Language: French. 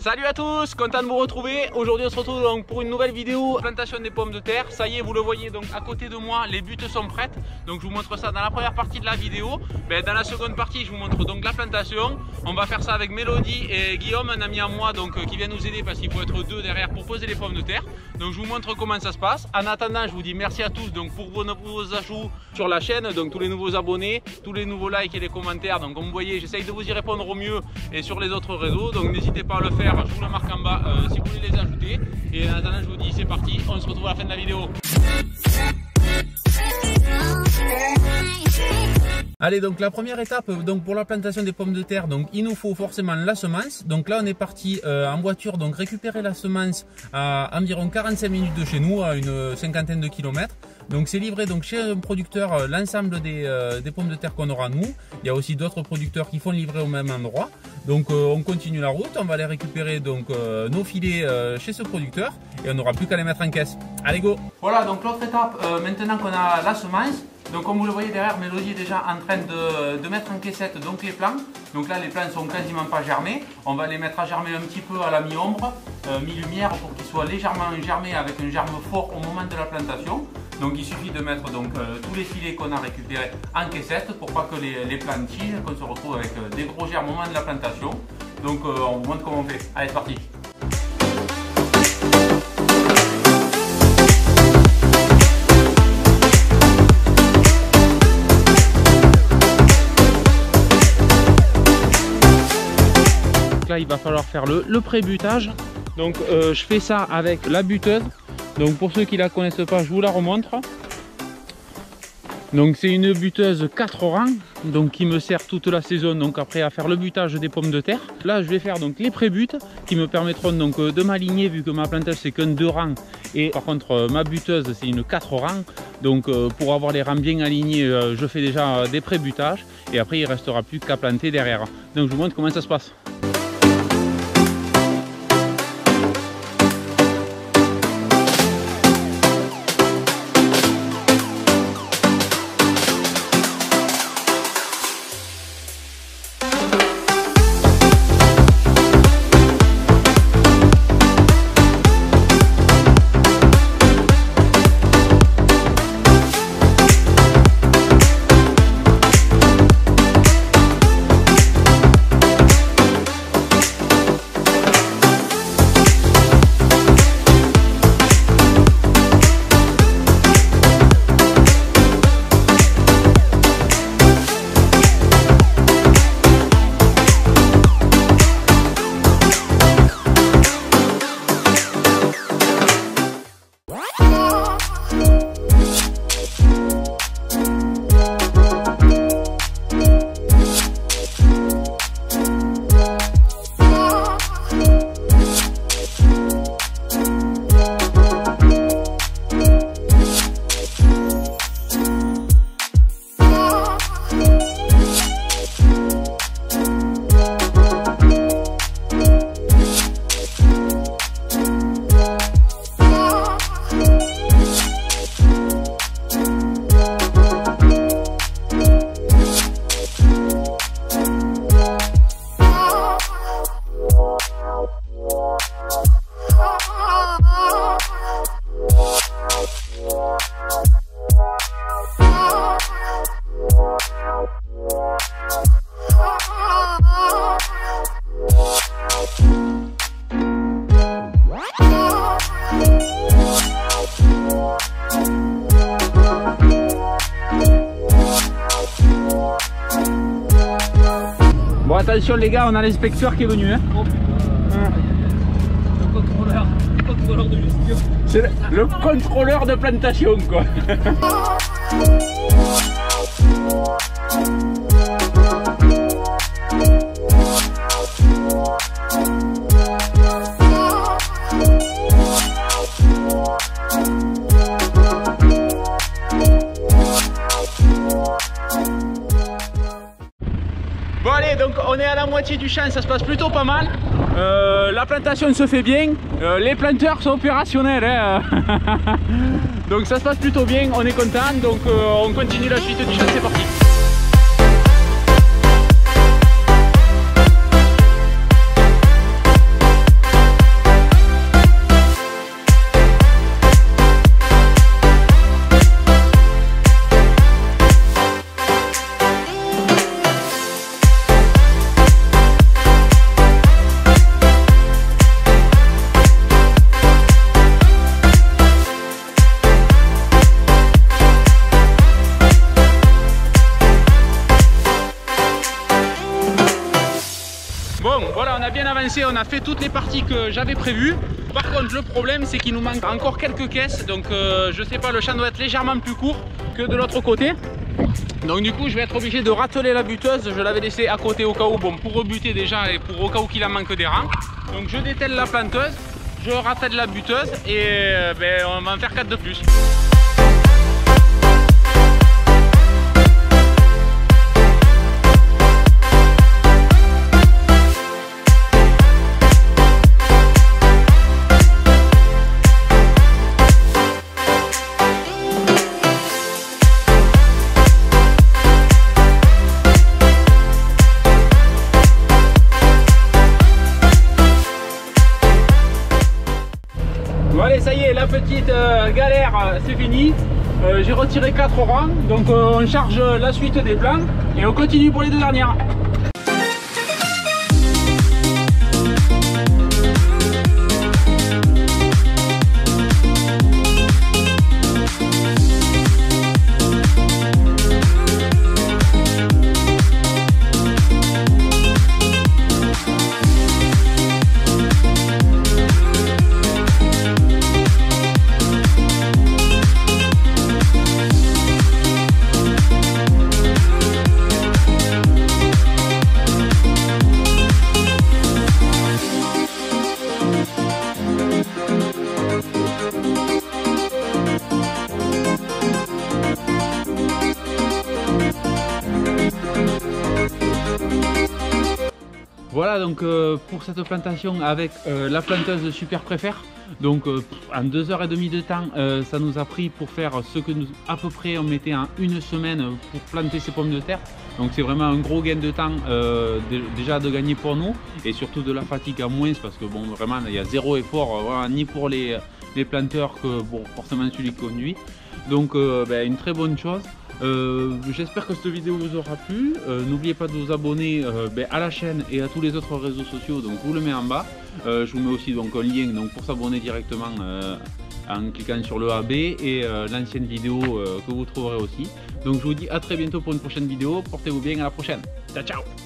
Salut à tous, content de vous retrouver. Aujourd'hui on se retrouve donc pour une nouvelle vidéo plantation des pommes de terre. Ça y est, vous le voyez donc à côté de moi, les buttes sont prêtes. Donc je vous montre ça dans la première partie de la vidéo. Dans la seconde partie, je vous montre donc la plantation. On va faire ça avec Mélodie et Guillaume, un ami à moi donc, qui vient nous aider parce qu'il faut être deux derrière pour poser les pommes de terre. Donc je vous montre comment ça se passe. En attendant, je vous dis merci à tous donc, pour vos nouveaux ajouts sur la chaîne, donc tous les nouveaux abonnés, tous les nouveaux likes et les commentaires. Donc comme vous voyez, j'essaye de vous y répondre au mieux et sur les autres réseaux. Donc n'hésitez pas à le faire. Je vous le marque en bas si vous voulez les ajouter. Et en attendant, je vous dis c'est parti, on se retrouve à la fin de la vidéo. Allez, donc la première étape donc pour la plantation des pommes de terre, donc il nous faut forcément la semence. Donc là on est parti en voiture donc récupérer la semence à environ 45 minutes de chez nous, à une cinquantaine de kilomètres. Donc c'est livré donc chez un producteur l'ensemble des pommes de terre qu'on aura nous. Il y a aussi d'autres producteurs qui font livrer au même endroit. Donc on continue la route, on va aller récupérer donc nos filets chez ce producteur et on n'aura plus qu'à les mettre en caisse. Allez go! Voilà, donc l'autre étape, maintenant qu'on a la semence, donc comme vous le voyez derrière, Mélodie est déjà en train de mettre en caissette donc les plants. Donc là les plants sont quasiment pas germés. On va les mettre à germer un petit peu à la mi-ombre, mi-lumière pour qu'ils soient légèrement germés avec un germe fort au moment de la plantation. Donc il suffit de mettre donc, tous les filets qu'on a récupérés en caissette pour pas que les plants tigent, qu'on se retrouve avec des gros germes au moment de la plantation. Donc on vous montre comment on fait. Allez, c'est parti! Là il va falloir faire le pré-butage. Donc je fais ça avec la buteuse. Donc pour ceux qui la connaissent pas, je vous la remontre. Donc c'est une buteuse 4 rangs, donc qui me sert toute la saison donc après à faire le butage des pommes de terre. Là je vais faire donc les pré-butes qui me permettront donc de m'aligner vu que ma plantage c'est qu'un 2 rangs et par contre ma buteuse c'est une 4 rangs. Donc pour avoir les rangs bien alignés, je fais déjà des pré-butages et après il ne restera plus qu'à planter derrière. Donc je vous montre comment ça se passe. Bon attention les gars, on a l'inspecteur qui est venu hein. Oh, le contrôleur de gestion. C'est le contrôleur de plantation quoi. Bon allez, donc on est à la moitié du champ, ça se passe plutôt pas mal. La plantation se fait bien, les planteurs sont opérationnels hein. Donc ça se passe plutôt bien, on est content, donc on continue la suite du champ, c'est parti. c'est on a fait toutes les parties que j'avais prévues. Par contre le problème c'est qu'il nous manque encore quelques caisses, donc je sais pas, le champ doit être légèrement plus court que de l'autre côté. Donc du coup je vais être obligé de rateler la buteuse. Je l'avais laissée à côté au cas où, bon, pour rebuter déjà et pour au cas où qu'il en manque des rangs. Donc je dételle la planteuse, je ratelle la buteuse et on va en faire 4 de plus. Bon allez, ça y est, la petite galère c'est fini. J'ai retiré 4 rangs, donc on charge la suite des plans et on continue pour les 2 dernières. Voilà donc pour cette plantation avec la planteuse Super Préfère. Donc en 2h30 de temps ça nous a pris pour faire ce que nous à peu près on mettait en 1 semaine pour planter ces pommes de terre. Donc c'est vraiment un gros gain de temps déjà de gagner pour nous et surtout de la fatigue à moins, parce que bon vraiment il y a zéro effort voilà, ni pour les planteurs que bon forcément celui qui conduit. Donc une très bonne chose. J'espère que cette vidéo vous aura plu. N'oubliez pas de vous abonner à la chaîne et à tous les autres réseaux sociaux, donc je vous le mets en bas. Je vous mets aussi donc un lien donc, pour s'abonner directement en cliquant sur le AB et l'ancienne vidéo que vous trouverez aussi. Donc je vous dis à très bientôt pour une prochaine vidéo. Portez-vous bien, à la prochaine. Ciao ciao.